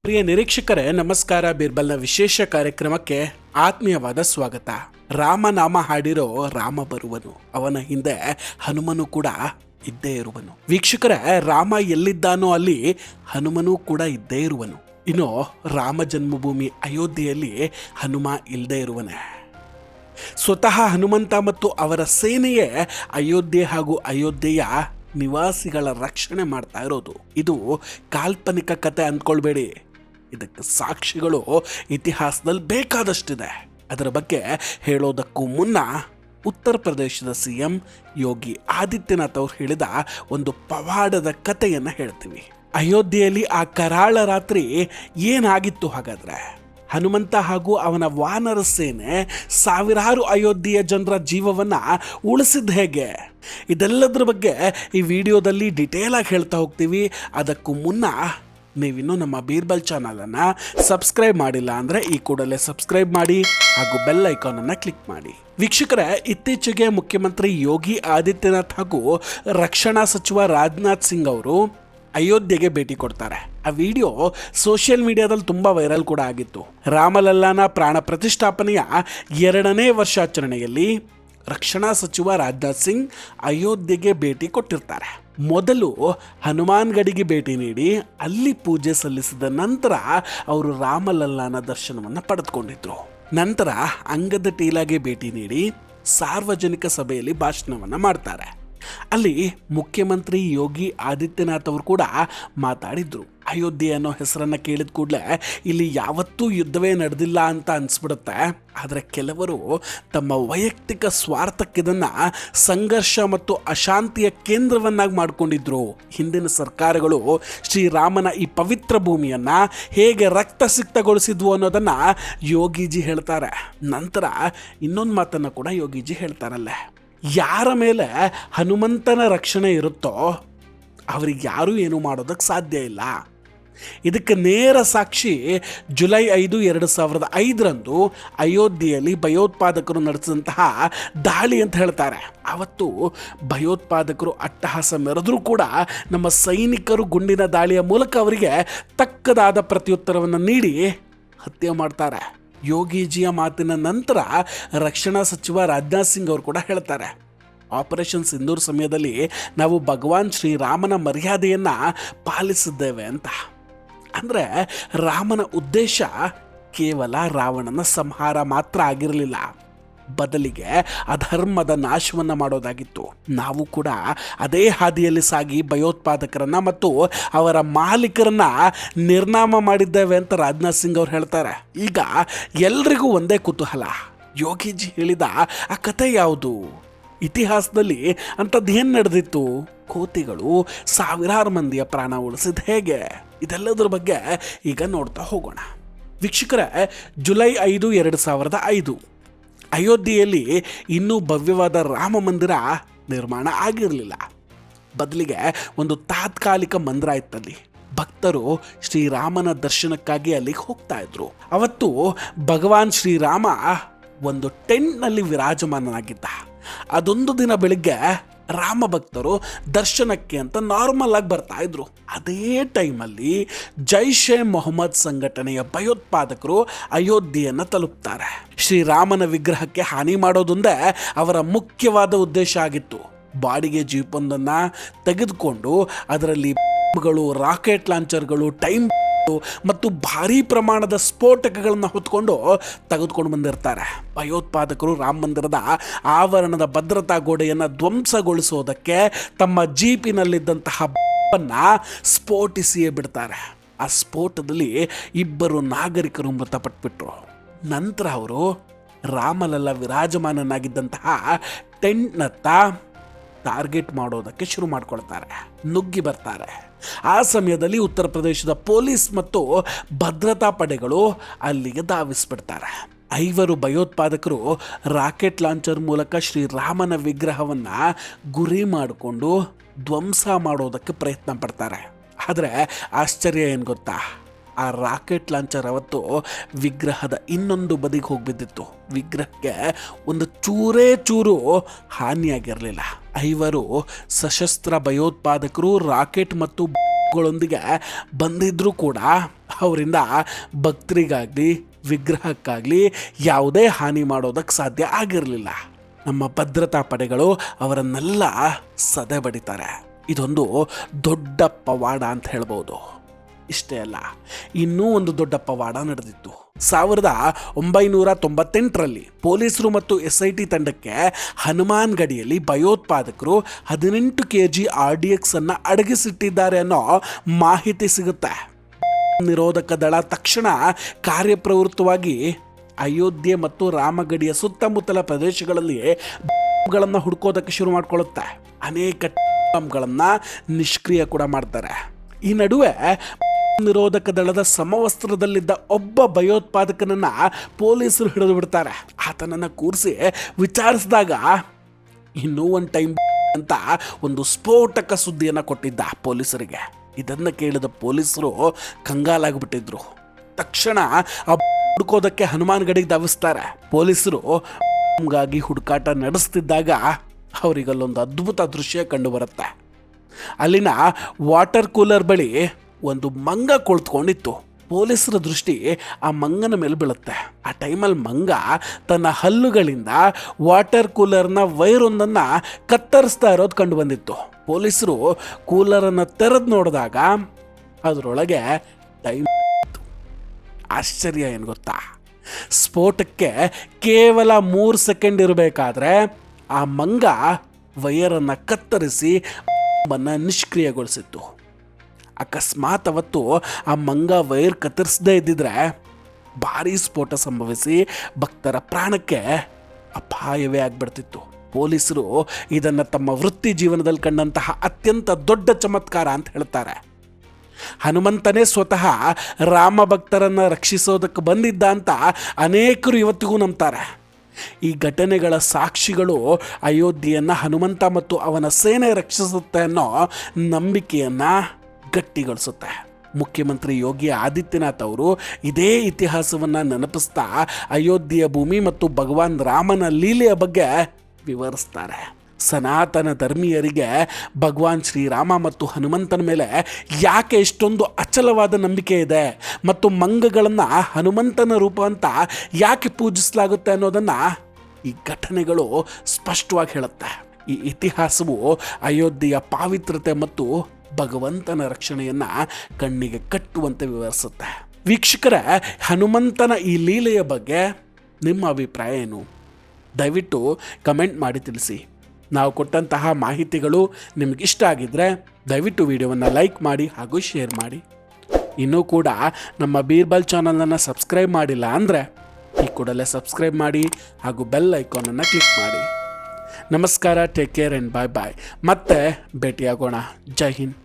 ಪ್ರಿಯ ನಿರೀಕ್ಷಕರೇ ನಮಸ್ಕಾರ. ಬೀರ್ಬಲ್ನ ವಿಶೇಷ ಕಾರ್ಯಕ್ರಮಕ್ಕೆ ಆತ್ಮೀಯವಾದ ಸ್ವಾಗತ. ರಾಮನಾಮ ಹಾಡಿರೋ ರಾಮ ಬರುವನು, ಅವನ ಹಿಂದೆ ಹನುಮನು ಕೂಡ ಇದ್ದೇ ಇರುವನು. ವೀಕ್ಷಕರೇ, ರಾಮ ಎಲ್ಲಿದ್ದಾನೋ ಅಲ್ಲಿ ಹನುಮನು ಕೂಡ ಇದ್ದೇ ಇರುವನು. ಇನ್ನು ರಾಮ ಜನ್ಮಭೂಮಿ ಅಯೋಧ್ಯೆಯಲ್ಲಿ ಹನುಮ ಇಲ್ಲದೆ ಇರುವನೆ. ಸ್ವತಃ ಹನುಮಂತ ಮತ್ತು ಅವರ ಸೇನೆಯೇ ಅಯೋಧ್ಯೆ ಹಾಗೂ ಅಯೋಧ್ಯೆಯ ನಿವಾಸಿಗಳ ರಕ್ಷಣೆ ಮಾಡ್ತಾ ಇರೋದು. ಇದು ಕಾಲ್ಪನಿಕ ಕತೆ ಅಂದ್ಕೊಳ್ಬೇಡಿ, ಇದಕ್ಕೆ ಸಾಕ್ಷಿಗಳು ಇತಿಹಾಸದಲ್ಲಿ ಬೇಕಾದಷ್ಟಿದೆ. ಅದರ ಬಗ್ಗೆ ಹೇಳೋದಕ್ಕೂ ಮುನ್ನ ಉತ್ತರ ಪ್ರದೇಶದ CM ಯೋಗಿ ಆದಿತ್ಯನಾಥ್ ಅವರು ಹೇಳಿದ ಒಂದು ಪವಾಡದ ಕಥೆಯನ್ನು ಹೇಳ್ತೀವಿ. ಅಯೋಧ್ಯೆಯಲ್ಲಿ ಆ ಕರಾಳ ರಾತ್ರಿ ಏನಾಗಿತ್ತು ಹಾಗಾದ್ರೆ? ಹನುಮಂತ ಹಾಗೂ ಅವನ ವಾನರ ಸೇನೆ ಸಾವಿರಾರು ಅಯೋಧ್ಯೆಯ ಜನರ ಜೀವವನ್ನು ಉಳಿಸಿದ ಹೇಗೆ? ಇದೆಲ್ಲದರ ಬಗ್ಗೆ ಈ ವಿಡಿಯೋದಲ್ಲಿ ಡಿಟೇಲ್ ಆಗಿ ಹೇಳ್ತಾ ಹೋಗ್ತೀವಿ. ಅದಕ್ಕೂ ಮುನ್ನ ನೀವಿನ್ನೂ ನಮ್ಮ ಬೀರ್ಬಲ್ ಚಾನಲನ್ನು ಸಬ್ಸ್ಕ್ರೈಬ್ ಮಾಡಿಲ್ಲ ಅಂದರೆ ಈ ಕೂಡಲೇ ಸಬ್ಸ್ಕ್ರೈಬ್ ಮಾಡಿ ಹಾಗೂ ಬೆಲ್ ಐಕಾನನ್ನು ಕ್ಲಿಕ್ ಮಾಡಿ. ವೀಕ್ಷಕರೇ, ಇತ್ತೀಚೆಗೆ ಮುಖ್ಯಮಂತ್ರಿ ಯೋಗಿ ಆದಿತ್ಯನಾಥ್ ಹಾಗೂ ರಕ್ಷಣಾ ಸಚಿವ ರಾಜನಾಥ್ ಸಿಂಗ್ ಅವರು ಅಯೋಧ್ಯೆಗೆ ಭೇಟಿ ಕೊಡ್ತಾರೆ. ಆ ವಿಡಿಯೋ ಸೋಷಿಯಲ್ ಮೀಡಿಯಾದಲ್ಲಿ ತುಂಬ ವೈರಲ್ ಕೂಡ ಆಗಿತ್ತು. ರಾಮಲಲ್ಲಾನ ಪ್ರಾಣ ಪ್ರತಿಷ್ಠಾಪನೆಯ 2ನೇ ವರ್ಷಾಚರಣೆಯಲ್ಲಿ ರಕ್ಷಣಾ ಸಚಿವ ರಾಜನಾಥ್ ಸಿಂಗ್ ಅಯೋಧ್ಯೆಗೆ ಭೇಟಿ ಕೊಟ್ಟಿರ್ತಾರೆ. ಮೊದಲು ಹನುಮಾನ್ಗಡಿಗೆ ಭೇಟಿ ನೀಡಿ ಅಲ್ಲಿ ಪೂಜೆ ಸಲ್ಲಿಸಿದ ನಂತರ ಅವರು ರಾಮಲಲ್ಲಾನ ದರ್ಶನವನ್ನು ಪಡೆದುಕೊಂಡಿದ್ರು. ನಂತರ ಅಂಗದ ಟೀಲಾಗೆ ಭೇಟಿ ನೀಡಿ ಸಾರ್ವಜನಿಕ ಸಭೆಯಲ್ಲಿ ಭಾಷಣವನ್ನು ಮಾಡ್ತಾರೆ. ಅಲ್ಲಿ ಮುಖ್ಯಮಂತ್ರಿ ಯೋಗಿ ಆದಿತ್ಯನಾಥ್ ಅವರು ಕೂಡ ಮಾತಾಡಿದ್ರು. ಅಯೋಧ್ಯೆ ಅನ್ನೋ ಹೆಸರನ್ನು ಕೇಳಿದ ಕೂಡಲೇ ಇಲ್ಲಿ ಯಾವತ್ತೂ ಯುದ್ಧವೇ ನಡೆದಿಲ್ಲ ಅಂತ ಅನಿಸ್ಬಿಡುತ್ತೆ. ಆದರೆ ಕೆಲವರು ತಮ್ಮ ವೈಯಕ್ತಿಕ ಸ್ವಾರ್ಥಕ್ಕಿದನ್ನು ಸಂಘರ್ಷ ಮತ್ತು ಅಶಾಂತಿಯ ಕೇಂದ್ರವನ್ನಾಗಿ ಮಾಡಿಕೊಂಡಿದ್ರು. ಹಿಂದಿನ ಸರ್ಕಾರಗಳು ಶ್ರೀರಾಮನ ಈ ಪವಿತ್ರ ಭೂಮಿಯನ್ನು ಹೇಗೆ ರಕ್ತಸಿಕ್ತಗೊಳಿಸಿದ್ವು ಅನ್ನೋದನ್ನು ಯೋಗಿಜಿ ಹೇಳ್ತಾರೆ. ನಂತರ ಇನ್ನೊಂದು ಮಾತನ್ನು ಕೂಡ ಯೋಗಿಜಿ ಹೇಳ್ತಾರಲ್ಲೇ, ಯಾರ ಮೇಲೆ ಹನುಮಂತನ ರಕ್ಷಣೆ ಇರುತ್ತೋ ಅವ್ರಿಗೆ ಯಾರೂ ಏನೂ ಮಾಡೋದಕ್ಕೆ ಸಾಧ್ಯ ಇಲ್ಲ. ಇದಕ್ಕೆ ನೇರ ಸಾಕ್ಷಿ ಜುಲೈ 5, 2005 ಅಯೋಧ್ಯೆಯಲ್ಲಿ ಭಯೋತ್ಪಾದಕರು ನಡೆಸಿದಂತಹ ದಾಳಿ ಅಂತ ಹೇಳ್ತಾರೆ. ಅವತ್ತು ಭಯೋತ್ಪಾದಕರು ಅಟ್ಟಹಾಸ ಮೆರೆದರೂ ಕೂಡ ನಮ್ಮ ಸೈನಿಕರು ಗುಂಡಿನ ದಾಳಿಯ ಮೂಲಕ ಅವರಿಗೆ ತಕ್ಕದಾದ ಪ್ರತ್ಯುತ್ತರವನ್ನು ನೀಡಿ ಹತ್ಯೆ ಮಾಡ್ತಾರೆ. ಯೋಗಿಜಿಯ ಮಾತಿನ ನಂತರ ರಕ್ಷಣಾ ಸಚಿವ ರಾಜನಾಥ್ ಸಿಂಗ್ ಅವರು ಕೂಡ ಹೇಳ್ತಾರೆ, ಆಪರೇಷನ್ ಸಿಂಧೂರ್ ಸಮಯದಲ್ಲಿ ನಾವು ಭಗವಾನ್ ಶ್ರೀರಾಮನ ಮರ್ಯಾದೆಯನ್ನು ಪಾಲಿಸಿದ್ದೇವೆ ಅಂತ. ಅಂದರೆ ರಾಮನ ಉದ್ದೇಶ ಕೇವಲ ರಾವಣನ ಸಂಹಾರ ಮಾತ್ರ ಆಗಿರಲಿಲ್ಲ, ಬದಲಿಗೆ ಅಧರ್ಮದ ನಾಶವನ್ನು ಮಾಡೋದಾಗಿತ್ತು. ನಾವು ಕೂಡ ಅದೇ ಹಾದಿಯಲ್ಲಿ ಸಾಗಿ ಭಯೋತ್ಪಾದಕರನ್ನು ಮತ್ತು ಅವರ ಮಾಲೀಕರನ್ನು ನಿರ್ನಾಮ ಮಾಡಿದ್ದೇವೆ ಅಂತ ರಾಜನಾಥ್ ಸಿಂಗ್ ಅವರು ಹೇಳ್ತಾರೆ. ಈಗ ಎಲ್ರಿಗೂ ಒಂದೇ ಕುತೂಹಲ, ಯೋಗಿಜಿ ಹೇಳಿದ ಆ ಕಥೆ ಯಾವುದು? ಇತಿಹಾಸದಲ್ಲಿ ಅಂಥದ್ದು ಏನು ನಡೆದಿತ್ತು? ಕೋತಿಗಳು ಸಾವಿರಾರು ಮಂದಿಯ ಪ್ರಾಣ ಉಳಿಸಿದ ಹೇಗೆ? ಇದೆಲ್ಲದರ ಬಗ್ಗೆ ಈಗ ನೋಡ್ತಾ ಹೋಗೋಣ. ವೀಕ್ಷಕರೇ, ಜುಲೈ 5, 2005 ಅಯೋಧ್ಯೆಯಲ್ಲಿ ಇನ್ನೂ ಭವ್ಯವಾದ ರಾಮ ಮಂದಿರ ನಿರ್ಮಾಣ ಆಗಿರಲಿಲ್ಲ. ಬದಲಿಗೆ ಒಂದು ತಾತ್ಕಾಲಿಕ ಮಂದಿರ ಇತ್ತಲ್ಲಿ. ಭಕ್ತರು ಶ್ರೀರಾಮನ ದರ್ಶನಕ್ಕಾಗಿ ಅಲ್ಲಿಗೆ ಹೋಗ್ತಾ ಇದ್ರು. ಅವತ್ತು ಭಗವಾನ್ ಶ್ರೀರಾಮ ಒಂದು ಟೆಂಟ್ನಲ್ಲಿ ವಿರಾಜಮಾನನಾಗಿದ್ದ. ಅದೊಂದು ದಿನ ಬೆಳಿಗ್ಗೆ ರಾಮ ಭಕ್ತರು ದರ್ಶನಕ್ಕೆ ಅಂತ ನಾರ್ಮಲ್ ಆಗಿ ಬರ್ತಾ ಇದ್ರು. ಅದೇ ಟೈಮಲ್ಲಿ ಜೈಷ್ ಎ ಮೊಹಮ್ಮದ್ ಸಂಘಟನೆಯ ಭಯೋತ್ಪಾದಕರು ಅಯೋಧ್ಯೆಯನ್ನು ತಲುಪ್ತಾರೆ. ಶ್ರೀರಾಮನ ವಿಗ್ರಹಕ್ಕೆ ಹಾನಿ ಮಾಡೋದೊಂದೇ ಅವರ ಮುಖ್ಯವಾದ ಉದ್ದೇಶ ಆಗಿತ್ತು. ಬಾಡಿಗೆ ಜೀಪೊಂದನ್ನು ತೆಗೆದುಕೊಂಡು ಅದರಲ್ಲಿ ರಾಕೆಟ್ ಲಾಂಚರ್ಗಳು, ಟೈಮ್ ಮತ್ತು ಭಾರೀ ಪ್ರಮಾಣದ ಸ್ಫೋಟಕಗಳನ್ನು ಹೊತ್ಕೊಂಡು ತೆಗೆದುಕೊಂಡು ಬಂದಿರ್ತಾರೆ. ಭಯೋತ್ಪಾದಕರು ರಾಮ ಮಂದಿರದ ಆವರಣದ ಭದ್ರತಾ ಗೋಡೆಯನ್ನು ಧ್ವಂಸಗೊಳಿಸೋದಕ್ಕೆ ತಮ್ಮ ಜೀಪಿನಲ್ಲಿದ್ದಂತಹ ಸ್ಫೋಟಿಸಿಯೇ ಬಿಡ್ತಾರೆ. ಆ ಸ್ಫೋಟದಲ್ಲಿ 2 ನಾಗರಿಕರು ಮೃತಪಟ್ಬಿಟ್ರು. ನಂತರ ಅವರು ರಾಮಲಲ್ಲ ವಿರಾಜಮಾನನಾಗಿದ್ದಂತಹ ಟೆಂಟ್ನತ್ತ ಟಾರ್ಗೆಟ್ ಮಾಡೋದಕ್ಕೆ ಶುರು ಮಾಡ್ಕೊಳ್ತಾರೆ, ನುಗ್ಗಿ ಬರ್ತಾರೆ. ಆ ಸಮಯದಲ್ಲಿ ಉತ್ತರ ಪ್ರದೇಶದ ಪೊಲೀಸ್ ಮತ್ತು ಭದ್ರತಾ ಪಡೆಗಳು ಅಲ್ಲಿಗೆ ಧಾವಿಸ್ಬಿಡ್ತಾರೆ. 5 ಭಯೋತ್ಪಾದಕರು ರಾಕೆಟ್ ಲಾಂಚರ್ ಮೂಲಕ ಶ್ರೀರಾಮನ ವಿಗ್ರಹವನ್ನು ಗುರಿ ಮಾಡಿಕೊಂಡು ಧ್ವಂಸ ಮಾಡೋದಕ್ಕೆ ಪ್ರಯತ್ನ ಪಡ್ತಾರೆ. ಆದರೆ ಆಶ್ಚರ್ಯ ಏನು ಗೊತ್ತಾ? ಆ ರಾಕೆಟ್ ಲಾಂಚರ್ ಅವತ್ತು ವಿಗ್ರಹದ ಇನ್ನೊಂದು ಬದಿಗೆ ಹೋಗಿಬಿದ್ದಿತ್ತು. ವಿಗ್ರಹಕ್ಕೆ ಒಂದು ಚೂರು ಹಾನಿಯಾಗಿರಲಿಲ್ಲ. 5 ಸಶಸ್ತ್ರ ಭಯೋತ್ಪಾದಕರು ರಾಕೆಟ್ ಮತ್ತು ಗಳೊಂದಿಗೆ ಬಂದಿದ್ರೂ ಕೂಡ ಅವರಿಂದ ಭಕ್ತರಿಗಾಗಲಿ ವಿಗ್ರಹಕ್ಕಾಗಲಿ ಯಾವುದೇ ಹಾನಿ ಮಾಡೋದಕ್ಕೆ ಸಾಧ್ಯ ಆಗಿರಲಿಲ್ಲ. ನಮ್ಮ ಭದ್ರತಾ ಪಡೆಗಳು ಅವರನ್ನೆಲ್ಲ ಸದೆ ಬಡಿತಾರೆ. ಇದೊಂದು ದೊಡ್ಡ ಪವಾಡ ಅಂತ ಹೇಳ್ಬೋದು. ಇಷ್ಟೇ ಅಲ್ಲ, ಇನ್ನೂ ಒಂದು ದೊಡ್ಡ ಪವಾಡ ನಡೆದಿತ್ತು. 1998ರಲ್ಲಿ ಪೊಲೀಸರು ಮತ್ತು SIT ತಂಡಕ್ಕೆ ಹನುಮಾನ್ ಗಡಿಯಲ್ಲಿ ಭಯೋತ್ಪಾದಕರು 18 kg RDX ಅನ್ನು ಅಡಗಿಸಿಟ್ಟಿದ್ದಾರೆ ಅನ್ನೋ ಮಾಹಿತಿ ಸಿಗುತ್ತೆ. ನಿರೋಧಕ ದಳ ತಕ್ಷಣ ಕಾರ್ಯಪ್ರವೃತ್ತವಾಗಿ ಅಯೋಧ್ಯೆ ಮತ್ತು ರಾಮಗಡಿಯ ಸುತ್ತಮುತ್ತಲ ಪ್ರದೇಶಗಳಲ್ಲಿ ಬಾಂಬ್ಗಳನ್ನು ಹುಡುಕೋದಕ್ಕೆ ಶುರು ಮಾಡ್ಕೊಳ್ಳುತ್ತೆ. ಅನೇಕ ಬಾಂಬ್ಗಳನ್ನು ನಿಷ್ಕ್ರಿಯ ಕೂಡ ಮಾಡ್ತಾರೆ. ಈ ನಡುವೆ ನಿರೋಧಕ ದಳದ ಸಮವಸ್ತ್ರದಲ್ಲಿದ್ದ ಒಬ್ಬ ಭಯೋತ್ಪಾದಕನನ್ನ ಪೊಲೀಸರು ಹಿಡಿದು ಬಿಡ್ತಾರೆ. ಆತನನ್ನ ಕೂರಿಸಿ ವಿಚಾರಿಸಿದಾಗ ಇನ್ನೂ ಒಂದು ಟೈಮ್ ಅಂತ ಒಂದು ಸ್ಫೋಟಕ ಸುದ್ದಿಯನ್ನು ಕೊಟ್ಟಿದ್ದ ಪೊಲೀಸರಿಗೆ. ಇದನ್ನು ಕೇಳಿದ ಪೊಲೀಸರು ಕಂಗಾಲಾಗ್ಬಿಟ್ಟಿದ್ರು. ತಕ್ಷಣ ಹುಡುಕೋದಕ್ಕೆ ಹನುಮಾನ್ ಗಡಿಗೆ ಧಾವಿಸ್ತಾರೆ. ಪೊಲೀಸರು ಗಾಗಿ ಹುಡುಕಾಟ ನಡೆಸ್ತಿದ್ದಾಗ ಅವರಿಗಲ್ಲೊಂದು ಅದ್ಭುತ ದೃಶ್ಯ ಕಂಡು ಬರುತ್ತೆ. ಅಲ್ಲಿನ ವಾಟರ್ ಕೂಲರ್ ಬಳಿ ಒಂದು ಮಂಗ ಕುಳಿತುಕೊಂಡಿತ್ತು. ಪೊಲೀಸರ ದೃಷ್ಟಿ ಆ ಮಂಗನ ಮೇಲೆ ಬೀಳುತ್ತೆ. ಆ ಟೈಮಲ್ಲಿ ಮಂಗ ತನ್ನ ಹಲ್ಲುಗಳಿಂದ ವಾಟರ್ ಕೂಲರ್ನ ವೈರೊಂದನ್ನು ಕತ್ತರಿಸ್ತಾ ಇರೋದು ಕಂಡು ಬಂದಿತ್ತು. ಪೊಲೀಸರು ಕೂಲರನ್ನು ತೆರೆದು ನೋಡಿದಾಗ ಅದರೊಳಗೆ ಟೈಮ್. ಆಶ್ಚರ್ಯ ಏನು ಗೊತ್ತಾ, ಸ್ಫೋಟಕ್ಕೆ ಕೇವಲ 3 ಸೆಕೆಂಡ್ ಇರಬೇಕಾದ್ರೆ ಆ ಮಂಗ ವೈರನ್ನು ಕತ್ತರಿಸಿ ನಿಷ್ಕ್ರಿಯಗೊಳಿಸಿತ್ತು. ಅಕಸ್ಮಾತ್ ಅವತ್ತು ಆ ಮಂಗ ವೈರ್ ಕತ್ತರಿಸದೇ ಇದ್ದಿದ್ರೆ ಭಾರೀ ಸ್ಫೋಟ ಸಂಭವಿಸಿ ಭಕ್ತರ ಪ್ರಾಣಕ್ಕೆ ಅಪಾಯವೇ ಆಗ್ಬಿಡ್ತಿತ್ತು. ಪೊಲೀಸರು ಇದನ್ನು ತಮ್ಮ ವೃತ್ತಿ ಜೀವನದಲ್ಲಿ ಕಂಡಂತಹ ಅತ್ಯಂತ ದೊಡ್ಡ ಚಮತ್ಕಾರ ಅಂತ ಹೇಳ್ತಾರೆ. ಹನುಮಂತನೇ ಸ್ವತಃ ರಾಮ ಭಕ್ತರನ್ನು ರಕ್ಷಿಸೋದಕ್ಕೆ ಬಂದಿದ್ದ ಅಂತ ಅನೇಕರು ಇವತ್ತಿಗೂ ನಂಬ್ತಾರೆ. ಈ ಘಟನೆಗಳ ಸಾಕ್ಷಿಗಳು ಅಯೋಧ್ಯೆಯನ್ನು ಹನುಮಂತ ಮತ್ತು ಅವನ ಸೇನೆ ರಕ್ಷಿಸುತ್ತೆ ಅನ್ನೋ ನಂಬಿಕೆಯನ್ನು ಗಟ್ಟಿಗೊಳಿಸುತ್ತೆ. ಮುಖ್ಯಮಂತ್ರಿ ಯೋಗಿ ಆದಿತ್ಯನಾಥ್ ಅವರು ಇದೇ ಇತಿಹಾಸವನ್ನು ನೆನಪಿಸ್ತಾ ಅಯೋಧ್ಯೆಯ ಭೂಮಿ ಮತ್ತು ಭಗವಾನ್ ರಾಮನ ಲೀಲೆಯ ಬಗ್ಗೆ ವಿವರಿಸ್ತಾರೆ. ಸನಾತನ ಧರ್ಮೀಯರಿಗೆ ಭಗವಾನ್ ಶ್ರೀರಾಮ ಮತ್ತು ಹನುಮಂತನ ಮೇಲೆ ಯಾಕೆ ಇಷ್ಟೊಂದು ಅಚಲವಾದ ನಂಬಿಕೆ ಇದೆ ಮತ್ತು ಮಂಗಗಳನ್ನು ಹನುಮಂತನ ರೂಪ ಅಂತ ಯಾಕೆ ಪೂಜಿಸಲಾಗುತ್ತೆ ಅನ್ನೋದನ್ನು ಈ ಘಟನೆಗಳು ಸ್ಪಷ್ಟವಾಗಿ ಹೇಳುತ್ತೆ. ಈ ಇತಿಹಾಸವು ಅಯೋಧ್ಯೆಯ ಪಾವಿತ್ರತೆ ಮತ್ತು ಭಗವಂತನ ರಕ್ಷಣೆಯನ್ನು ಕಣ್ಣಿಗೆ ಕಟ್ಟುವಂತೆ ವಿವರಿಸುತ್ತೆ. ವೀಕ್ಷಕರೇ, ಹನುಮಂತನ ಈ ಲೀಲೆಯ ಬಗ್ಗೆ ನಿಮ್ಮ ಅಭಿಪ್ರಾಯ ಏನು? ದಯವಿಟ್ಟು ಕಮೆಂಟ್ ಮಾಡಿ ತಿಳಿಸಿ. ನಾವು ಕೊಟ್ಟಂತಹ ಮಾಹಿತಿಗಳು ನಿಮಗಿಷ್ಟ ಆಗಿದ್ದರೆ ದಯವಿಟ್ಟು ವಿಡಿಯೋವನ್ನು ಲೈಕ್ ಮಾಡಿ ಹಾಗೂ ಶೇರ್ ಮಾಡಿ. ಇನ್ನೂ ಕೂಡ ನಮ್ಮ ಬೀರ್ಬಲ್ ಚಾನಲನ್ನು ಸಬ್ಸ್ಕ್ರೈಬ್ ಮಾಡಿಲ್ಲ ಅಂದರೆ ಈ ಕೂಡಲೇ ಸಬ್ಸ್ಕ್ರೈಬ್ ಮಾಡಿ ಹಾಗೂ ಬೆಲ್ ಐಕಾನನ್ನು ಕ್ಲಿಕ್ ಮಾಡಿ. ನಮಸ್ಕಾರ, ಟೇಕ್ ಕೇರ್ ಆ್ಯಂಡ್ ಬಾಯ್ ಬಾಯ್. ಮತ್ತೆ ಭೇಟಿಯಾಗೋಣ. ಜೈ ಹಿಂದ್.